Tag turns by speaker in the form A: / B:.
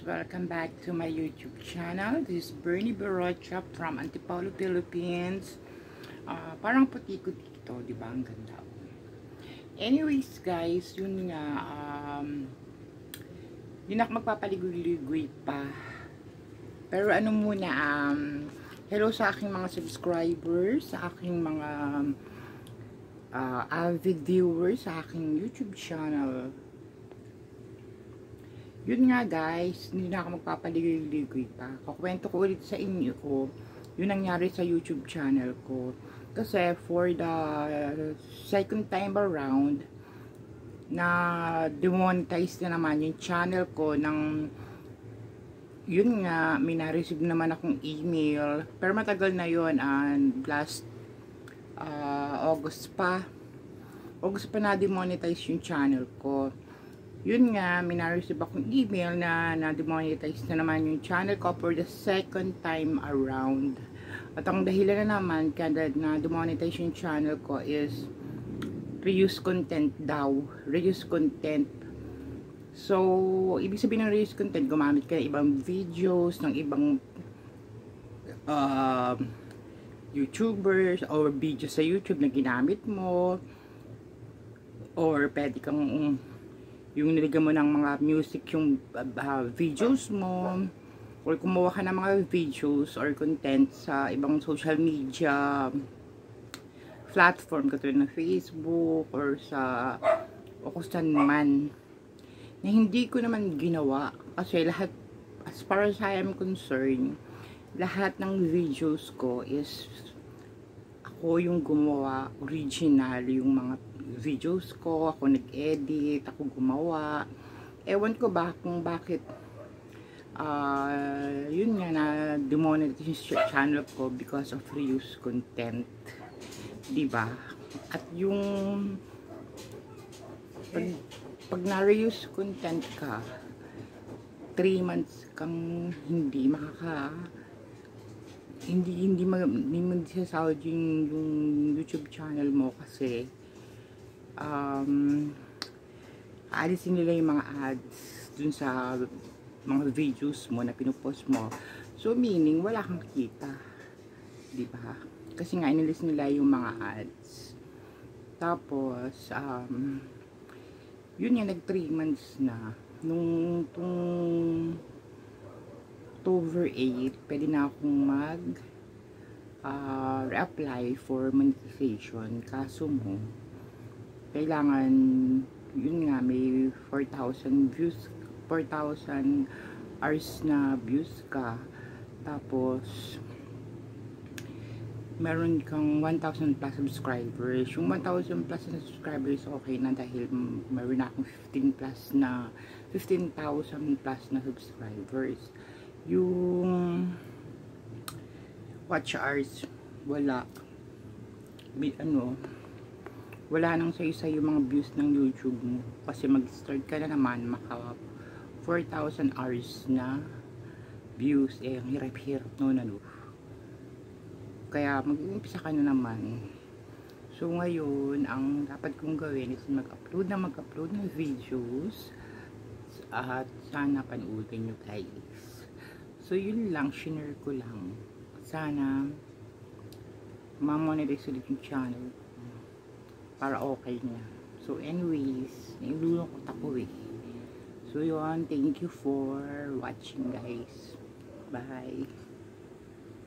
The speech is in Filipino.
A: welcome back to my YouTube channel. This is Bernie Barocha from Antipolo, Philippines. Parang puti-puti ito, di ba? Ang ganda. Anyways guys, yun nga, yun ako magpapaligoy-ligoy pa. Pero ano muna, hello sa aking mga subscribers, sa aking mga avid viewers sa aking YouTube channel. Yun nga guys, hindi na ako magpapaligoy-ligoy pa. Kukwento ko ulit sa inyo ko yung nangyari sa YouTube channel ko. Kasi for the second time around, na demonetize na naman yung channel ko ng, yun nga, may na-receive naman akong email. Pero matagal na yun, and last August pa na-demonetize yung channel ko. Yun nga, may na-receive akong email na na-demonetize na naman yung channel ko for the second time around. At ang dahilan na naman kaya na-demonetize yung channel ko is reuse content daw. Reuse content. So, ibig sabihin ng reuse content, gumamit ka ng ibang videos, ng ibang YouTubers or videos sa YouTube na ginamit mo, or pwede kang yung nilagyan mo ng mga music yung videos mo, or kumuha ka ng mga videos or content sa ibang social media platform katulad ng Facebook or kung saan man, na hindi ko naman ginawa kasi lahat, as far as I am concerned, lahat ng videos ko is ako yung gumawa, original yung mga videos ko, ako nag-edit, ako gumawa. Ewan ko ba kung bakit yun nga, na demonetize yung channel ko because of reuse content, diba? At yung pag na-reuse content ka, 3 months kang hindi mo sasahod yung YouTube channel mo kasi aalisin nila yung mga ads dun sa mga videos mo na pinupost mo. So meaning wala kang kita, diba? Kasi nga inilis nila yung mga ads. Tapos yun yung nag 3 months na nung October 8, pwede na akong re-apply for monetization. Kaso mo, kailangan, yun nga, may 4,000 views, 4,000 hours na views ka. Tapos, meron kang 1,000 plus subscribers. Yung 1,000 plus na subscribers, okay na dahil meron na akong 15,000 plus na subscribers. Yung watch hours, wala. Wala nang sayo-sayo yung mga views ng YouTube mo. Kasi mag-start ka na naman, maka 4,000 hours na views. Ang hirap-hirap no. Kaya mag-uumpisa ka na naman. So ngayon, ang dapat kong gawin is mag-upload ng videos. At sana panoodin nyo guys. So yun lang, share ko lang. Sana ma-monetize ulit yung channel para okay na. So anyways, nailulungkot ako eh. So yun, thank you for watching guys. Bye.